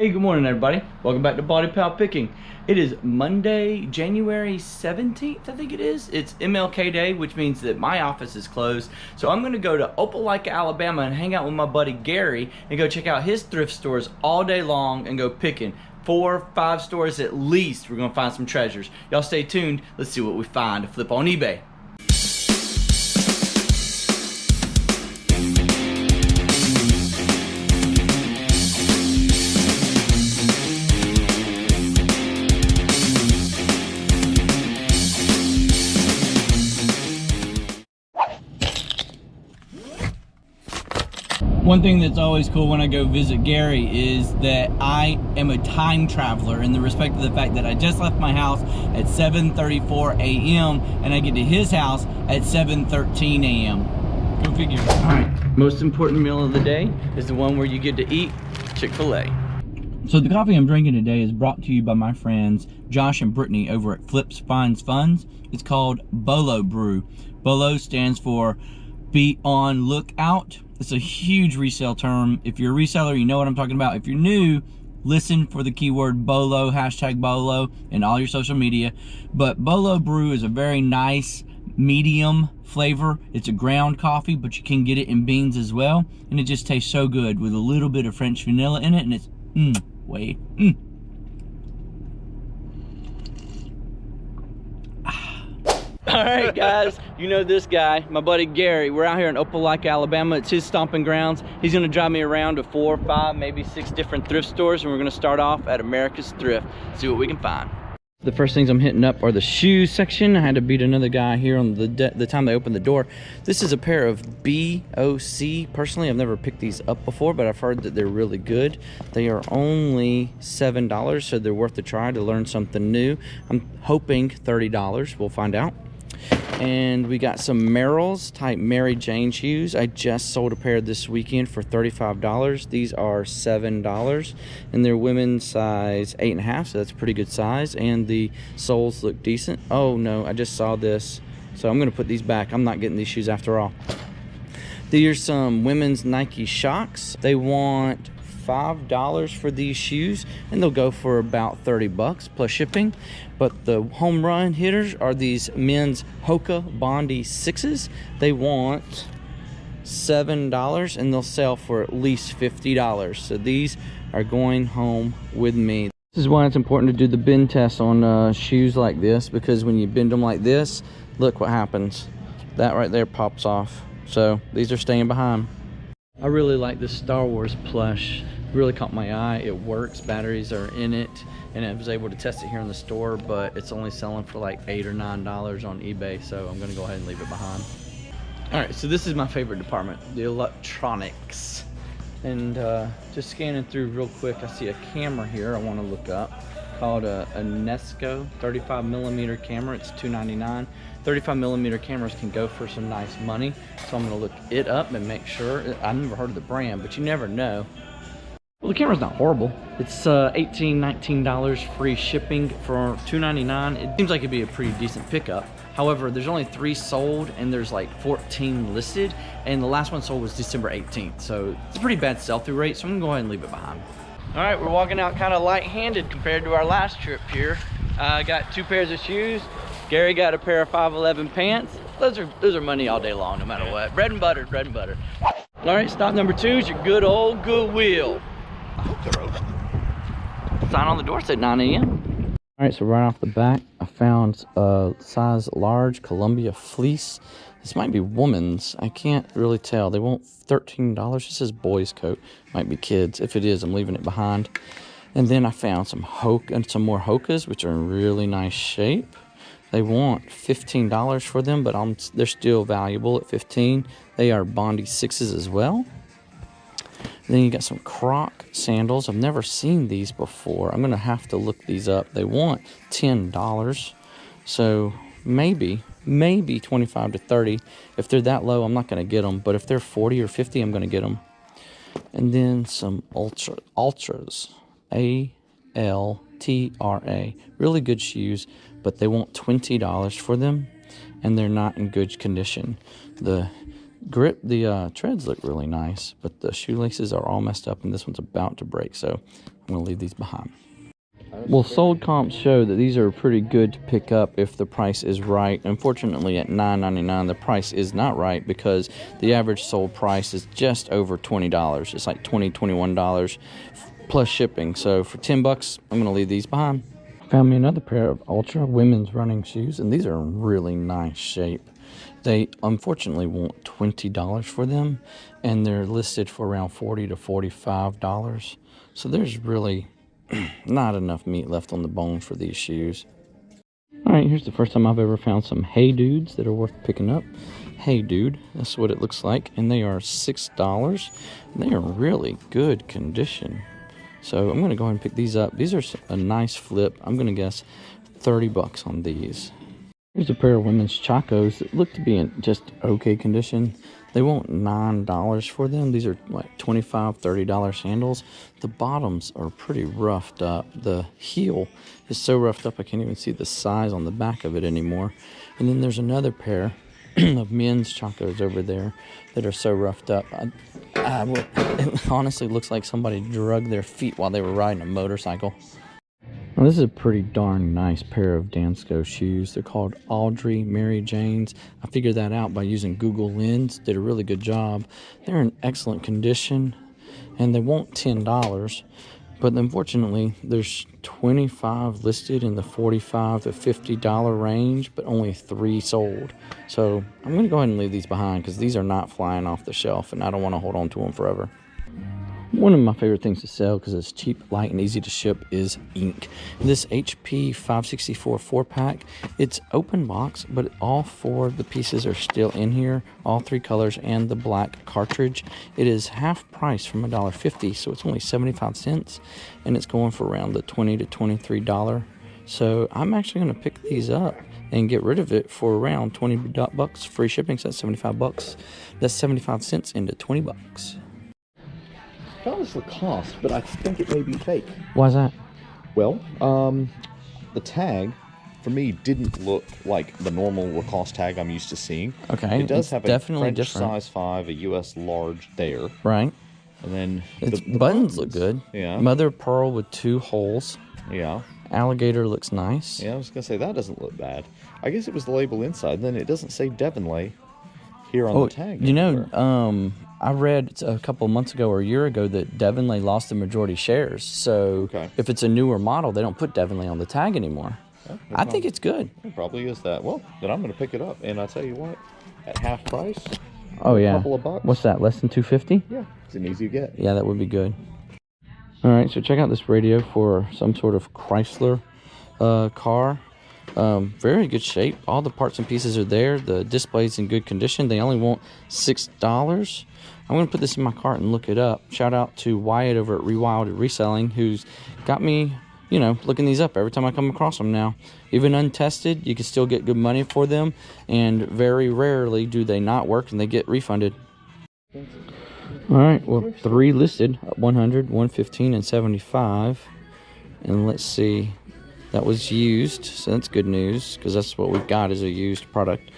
Hey, good morning everybody. Welcome back to BaldyPal Picking. It is Monday, January 17th, I think it is. It's MLK Day, which means that my office is closed. So I'm gonna go to Opelika, Alabama and hang out with my buddy Gary and go check out his thrift stores all day long and go picking. 4 or 5 stores at least. We're gonna find some treasures. Y'all stay tuned. Let's see what we find to flip on eBay. One thing that's always cool when I go visit Gary is that I am a time traveler in the respect of the fact that I just left my house at 7:34 a.m. and I get to his house at 7:13 a.m. Go figure. All right, most important meal of the day is the one where you get to eat Chick-fil-A. So the coffee I'm drinking today is brought to you by my friends Josh and Brittany over at Flips Finds Funds. It's called Bolo Brew. Bolo stands for be on lookout. It's a huge resale term. If you're a reseller, you know what I'm talking about. If you're new, listen for the keyword BOLO, hashtag BOLO in all your social media. But Bolo Brew is a very nice medium flavor. It's a ground coffee, but you can get it in beans as well. And it just tastes so good with a little bit of French vanilla in it. And it's, All right, guys, you know this guy, my buddy Gary. We're out here in Opelika, Alabama. It's his stomping grounds. He's gonna drive me around to 4, 5, maybe 6 different thrift stores, and we're gonna start off at America's Thrift, see what we can find. The first things I'm hitting up are the shoes section. I had to beat another guy here on the time they opened the door. This is a pair of BOC. Personally, I've never picked these up before, but I've heard that they're really good. They are only $7, so they're worth a try to learn something new. I'm hoping $30. We'll find out. And we got some Merrell's type Mary Jane shoes. I just sold a pair this weekend for $35. These are $7 and they're women's size 8.5, so that's a pretty good size, and the soles look decent. Oh no, I just saw this, so I'm gonna put these back. I'm not getting these shoes after all. These are some women's Nike Shox. They want $5 for these shoes and they'll go for about 30 bucks plus shipping. But the home run hitters are these men's Hoka Bondi 6s. They want $7 and they'll sell for at least $50. So these are going home with me. This is why it's important to do the bend test on shoes like this, because when you bend them like this, look what happens. That right there pops off. So these are staying behind. I really like this Star Wars plush. Really caught my eye. It works, batteries are in it, and I was able to test it here in the store, but it's only selling for like $8 or $9 on eBay, so I'm gonna go ahead and leave it behind. All right, so this is my favorite department, the electronics. And just scanning through real quick, I see a camera here I wanna look up called a Dansko 35mm camera. It's $2.99. 35mm cameras can go for some nice money, so I'm gonna look it up and make sure. I've never heard of the brand, but you never know. Well, the camera's not horrible. It's $18, $19 free shipping for $2.99. It seems like it'd be a pretty decent pickup. However, there's only 3 sold and there's like 14 listed, and the last one sold was December 18th. So it's a pretty bad sell-through rate, so I'm gonna go ahead and leave it behind. All right, we're walking out kind of light-handed compared to our last trip here. I got 2 pairs of shoes. Gary got a pair of 511 pants. Those are money all day long, no matter what. Bread and butter, bread and butter. All right, stop number 2 is your good old Goodwill. I hope they're open. Sign on the door said 9 a.m. All right, so right off the bat, I found a size large Columbia fleece. This might be women's. I can't really tell. They want $13. It says boys coat. Might be kids. If it is, I'm leaving it behind. And then I found some more Hokas, which are in really nice shape. They want $15 for them, but they're still valuable at $15. They are Bondi 6s as well. Then you got some Croc sandals. I've never seen these before. I'm gonna have to look these up. They want $10, so maybe 25 to 30. If they're that low, I'm not gonna get them, but if they're 40 or 50, I'm gonna get them. And then some Ultras, ALTRA, really good shoes, but they want $20 for them, and they're not in good condition. The grip, the treads look really nice, but the shoelaces are all messed up, and this one's about to break, so I'm gonna leave these behind. Well, sold comps show that these are pretty good to pick up if the price is right. Unfortunately, at $9.99, the price is not right because the average sold price is just over $20. It's like $20, $21 plus shipping. So for 10 bucks, I'm gonna leave these behind. Found me another pair of Ultra women's running shoes, and these are in really nice shape. They unfortunately want $20 for them, and they're listed for around $40 to $45. So there's really not enough meat left on the bone for these shoes. All right, here's the first time I've ever found some Hey Dudes that are worth picking up. Hey Dude, that's what it looks like, and they are $6. They are really good condition. So I'm gonna go ahead and pick these up. These are a nice flip. I'm gonna guess 30 bucks on these. Here's a pair of women's Chacos that look to be in just okay condition. They want $9 for them. These are like $25, $30 sandals. The bottoms are pretty roughed up. The heel is so roughed up I can't even see the size on the back of it anymore. And then there's another pair of men's Chacos over there that are so roughed up. It honestly looks like somebody drugged their feet while they were riding a motorcycle. Now, this is a pretty darn nice pair of Dansko shoes. They're called Audrey Mary Janes. I figured that out by using Google Lens. Did a really good job. They're in excellent condition, and they want $10. But unfortunately, there's 25 listed in the $45 to $50 range, but only 3 sold. So I'm going to go ahead and leave these behind because these are not flying off the shelf, and I don't want to hold on to them forever. One of my favorite things to sell because it's cheap, light, and easy to ship is ink. This HP 564 4-pack, it's open box, but all 4 of the pieces are still in here, all 3 colors and the black cartridge. It is half price from $1.50, so it's only 75 cents, and it's going for around the $20 to $23. So I'm actually going to pick these up and get rid of it for around 20 bucks. Free shipping, so that's 75 bucks. That's 75 cents into 20 bucks. I found this Lacoste, but I think it may be fake. Why's that? Well, the tag, for me, didn't look like the normal Lacoste tag I'm used to seeing. Okay, it does have a French different. size 5, a US large there. Right. And then the buttons look good. Yeah. Mother of pearl with 2 holes. Yeah. Alligator looks nice. Yeah, I was going to say, that doesn't look bad. I guess it was the label inside. Then it doesn't say Devonley here on the tag. You know, I read a couple of months ago or a year ago that Devonley lost the majority shares. So if it's a newer model, they don't put Devonley on the tag anymore. Yeah, I think it's good. It probably is that. Well, then I'm going to pick it up. And I tell you what, at half price, oh yeah, a couple of bucks. What's that, less than $250? Yeah, it's an easy get. Yeah, that would be good. All right, so check out this radio for some sort of Chrysler car. Very good shape. All the parts and pieces are there. The display's in good condition. They only want $6. I'm going to put this in my cart and look it up. Shout out to Wyatt over at Rewilded Reselling, who's got me, you know, looking these up every time I come across them now. Even untested, you can still get good money for them, and very rarely do they not work and they get refunded. All right, well, 3 listed, 100, 115, and 75. And let's see, that was used, so that's good news because that's what we've got is a used product.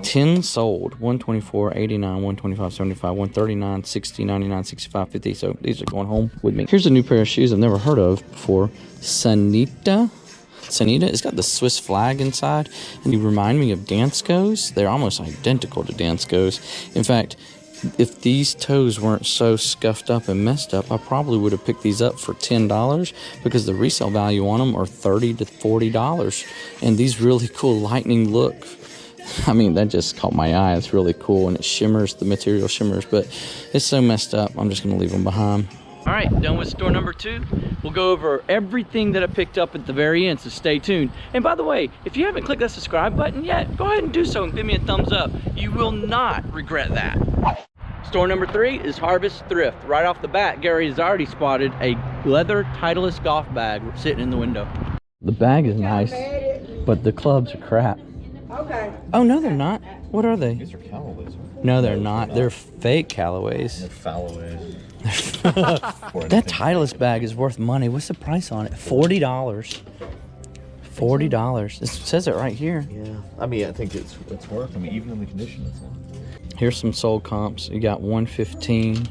10 sold, 124, 89, 125, 75, 139, 60, 99, 65, 50. So these are going home with me. Here's a new pair of shoes I've never heard of before. Sanita. It's got the Swiss flag inside, and you remind me of Dansko's. They're almost identical to Dansko's. In fact, if these toes weren't so scuffed up and messed up, I probably would have picked these up for $10 because the resale value on them are $30 to $40. And these really cool lightning look, I mean, that just caught my eye. It's really cool, and it shimmers, the material shimmers, but it's so messed up, I'm just going to leave them behind. All right, done with store number 2. We'll go over everything that I picked up at the very end, so stay tuned. And by the way, if you haven't clicked that subscribe button yet, go ahead and do so and give me a thumbs up. You will not regret that. Store number 3 is Harvest Thrift. Right off the bat, Gary has already spotted a leather Titleist golf bag sitting in the window. The bag is nice, but the clubs are crap. Okay. Oh, no, they're not. What are they? These are Callaways. No, they're not. They're fake Callaways. They're Falloways. That Titleist bag is worth money. What's the price on it? $40. $40. It says it right here. Yeah. I mean, I think it's worth. I mean, even in the condition it's in. Here's some sold comps. You got 115,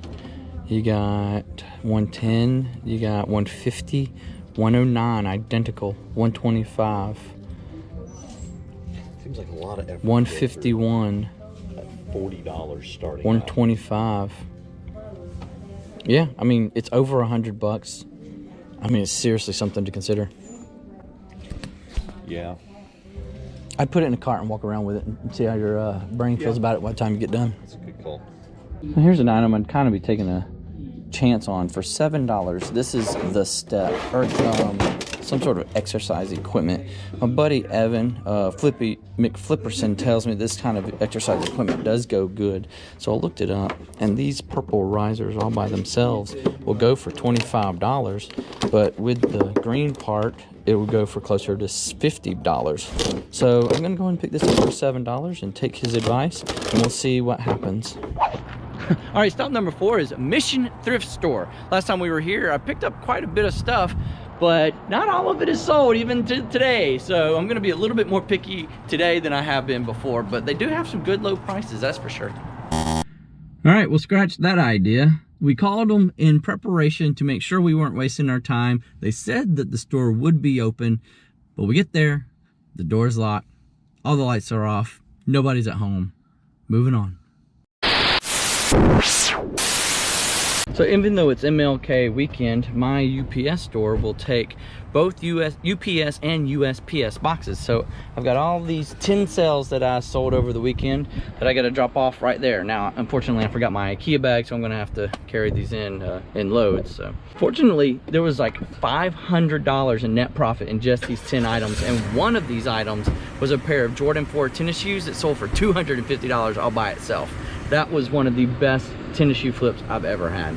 You got 110, you got 150, 109, identical, 125. Seems like a lot of effort. 151. At $40 starting. 125. Yeah, I mean, it's over $100. I mean, it's seriously something to consider. Yeah. I'd put it in a cart and walk around with it and see how your brain feels about it by the time you get done. That's a good call. Now, here's an item I'd kind of be taking a chance on for $7. This is the Step, or some sort of exercise equipment. My buddy Evan Flippy McFlipperson tells me this kind of exercise equipment does go good, so I looked it up, and these purple risers all by themselves will go for $25, but with the green part it would go for closer to $50. So I'm gonna go ahead and pick this up for $7 and take his advice, and we'll see what happens. All right, stop number 4 is Mission Thrift Store. Last time we were here, I picked up quite a bit of stuff, but not all of it is sold even today. So I'm gonna be a little bit more picky today than I have been before, but they do have some good low prices, that's for sure. All right, we'll scratch that idea. We called them in preparation to make sure we weren't wasting our time. They said that the store would be open, but we get there, the door's locked, all the lights are off, nobody's at home. Moving on. So even though it's MLK weekend, my UPS store will take both UPS and USPS boxes. So I've got all these 10 cells that I sold over the weekend that I got to drop off right there. Now, unfortunately, I forgot my IKEA bag, so I'm going to have to carry these in loads. So fortunately, there was like $500 in net profit in just these 10 items. And one of these items was a pair of Jordan 4 tennis shoes that sold for $250 all by itself. That was one of the best tennis shoe flips I've ever had.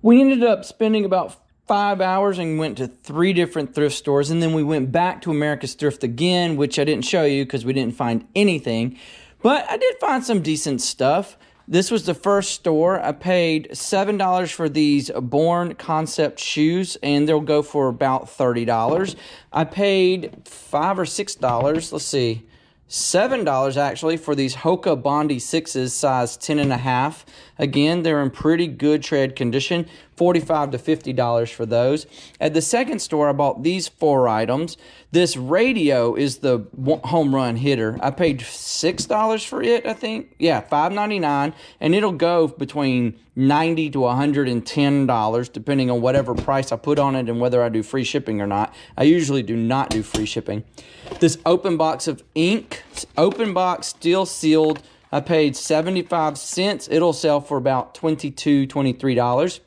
We ended up spending about 5 hours and went to 3 different thrift stores, and then we went back to America's Thrift again, which I didn't show you because we didn't find anything, but I did find some decent stuff. This was the first store. I paid $7 for these Born Concept shoes, and they'll go for about $30. I paid $5 or $6, let's see, $7 actually for these Hoka Bondi 6s, size 10.5. Again, they're in pretty good tread condition. $45 to $50 for those. At the second store, I bought these 4 items. This radio is the home run hitter. I paid $6 for it, I think. Yeah, $5.99, and it'll go between $90 to $110, depending on whatever price I put on it and whether I do free shipping or not. I usually do not do free shipping. This open box of ink, open box, still sealed. I paid 75 cents. It'll sell for about $22, $23.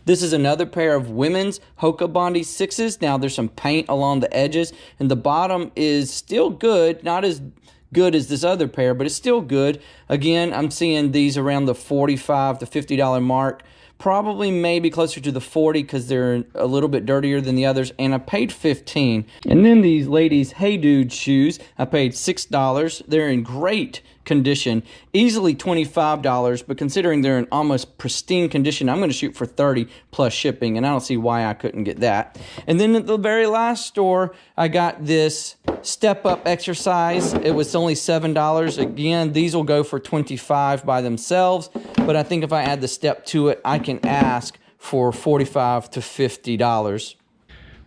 This is another pair of women's Hoka Bondi 6s. Now there's some paint along the edges, and the bottom is still good. Not as good as this other pair, but it's still good. Again, I'm seeing these around the $45 to $50 mark. Probably maybe closer to the 40 because they're a little bit dirtier than the others, and I paid $15. And then these ladies' Hey Dude shoes, I paid $6. They're in great condition, easily $25, but considering they're in almost pristine condition, I'm going to shoot for $30 plus shipping, and I don't see why I couldn't get that. And then at the very last store, I got this Step Up exercise. It was only $7. Again, these will go for $25 by themselves, but I think if I add the step to it, I can ask for $45 to $50.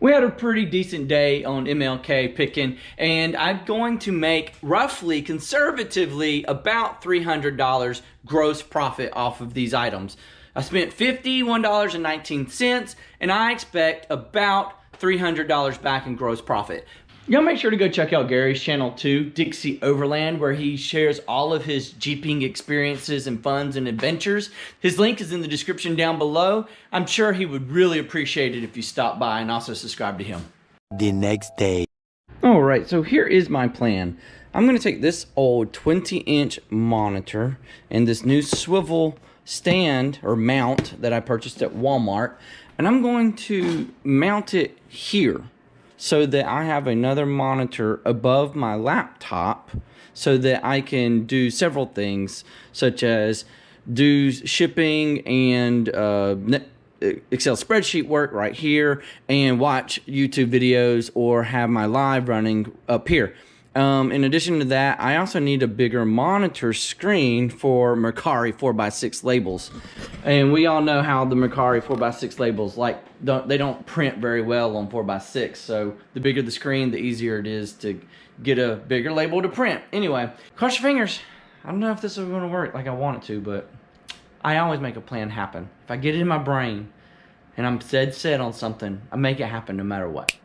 We had a pretty decent day on MLK picking, and I'm going to make roughly, conservatively, about $300 gross profit off of these items. I spent $51.19, and I expect about $300 back in gross profit. Y'all make sure to go check out Gary's channel too, Dixie Overland, where he shares all of his Jeeping experiences and funds and adventures. His link is in the description down below. I'm sure he would really appreciate it if you stop by and also subscribe to him. The next day. All right, so here is my plan. I'm gonna take this old 20-inch monitor and this new swivel stand or mount that I purchased at Walmart, and I'm going to mount it here, so that I have another monitor above my laptop so that I can do several things, such as do shipping and Excel spreadsheet work right here, and watch YouTube videos or have my live running up here. In addition to that, I also need a bigger monitor screen for Mercari 4x6 labels. And we all know how the Mercari 4x6 labels, like, they don't print very well on 4x6. So the bigger the screen, the easier it is to get a bigger label to print. Anyway, cross your fingers. I don't know if this is going to work like I want it to, but I always make a plan happen. If I get it in my brain and I'm dead set on something, I make it happen no matter what.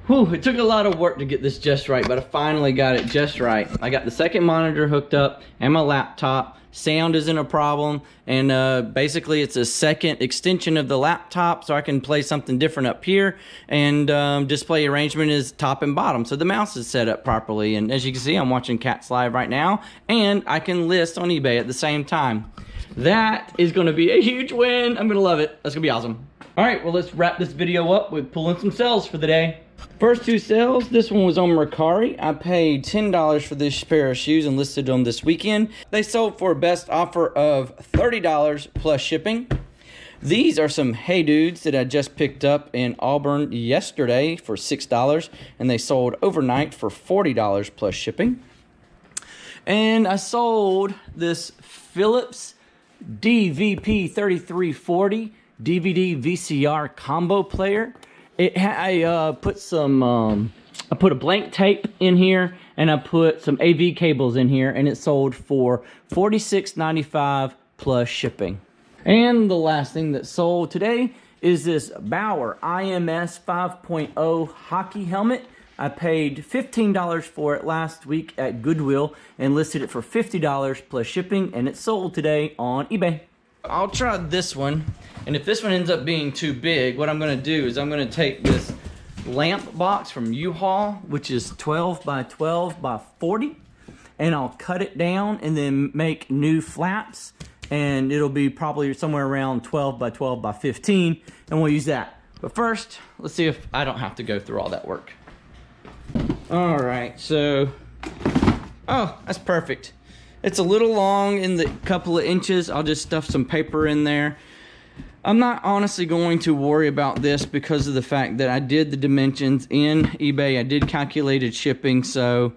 Whew, it took a lot of work to get this just right, but I finally got it just right. I got the second monitor hooked up and my laptop. Sound isn't a problem, and basically it's a second extension of the laptop, so I can play something different up here, and display arrangement is top and bottom, so the mouse is set up properly. And as you can see, I'm watching Cats Live right now, and I can list on eBay at the same time. That is going to be a huge win. I'm going to love it. That's going to be awesome. All right, well, let's wrap this video up with pulling some sales for the day. First two sales, this one was on Mercari. I paid $10 for this pair of shoes and listed them this weekend. They sold for a best offer of $30 plus shipping. These are some Hey Dudes that I just picked up in Auburn yesterday for $6, and they sold overnight for $40 plus shipping. And I sold this Philips DVP3340 DVD VCR combo player. I put a blank tape in here, and I put some AV cables in here, and it sold for $46.95 plus shipping. And the last thing that sold today is this Bauer IMS 5.0 hockey helmet. I paid $15 for it last week at Goodwill and listed it for $50 plus shipping, and it sold today on eBay. I'll try this one, and if this one ends up being too big, what I'm going to do is I'm going to take this lamp box from U-Haul, which is 12 by 12 by 40, and I'll cut it down and then make new flaps, and it'll be probably somewhere around 12 by 12 by 15, and we'll use that. But first, let's see if I don't have to go through all that work. All right, so, oh, that's perfect. It's a little long in the couple of inches. I'll just stuff some paper in there. I'm not honestly going to worry about this because of the fact that I did the dimensions in eBay. I did calculated shipping, so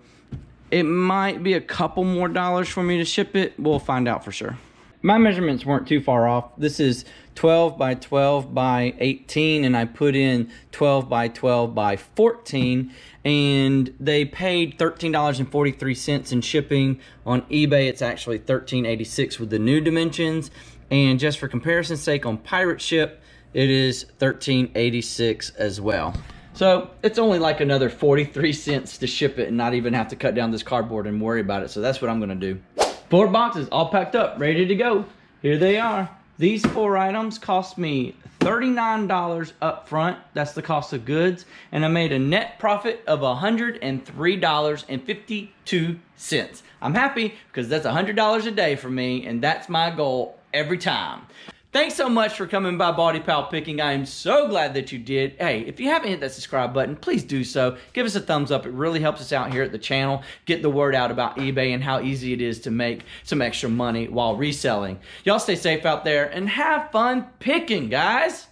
it might be a couple more dollars for me to ship it. We'll find out for sure. My measurements weren't too far off. This is 12 by 12 by 18, and I put in 12 by 12 by 14, and they paid $13.43 in shipping. On eBay, it's actually $13.86 with the new dimensions, and just for comparison's sake, on Pirate Ship, it is $13.86 as well. So it's only like another 43 cents to ship it and not even have to cut down this cardboard and worry about it. So that's what I'm gonna do. 4 boxes all packed up, ready to go. Here they are. These 4 items cost me $39 up front. That's the cost of goods. And I made a net profit of $103.52. I'm happy because that's $100 a day for me, and that's my goal every time. Thanks so much for coming by BaldyPal Picking. I am so glad that you did. Hey, if you haven't hit that subscribe button, please do so. Give us a thumbs up. It really helps us out here at the channel. Get the word out about eBay and how easy it is to make some extra money while reselling. Y'all stay safe out there and have fun picking, guys.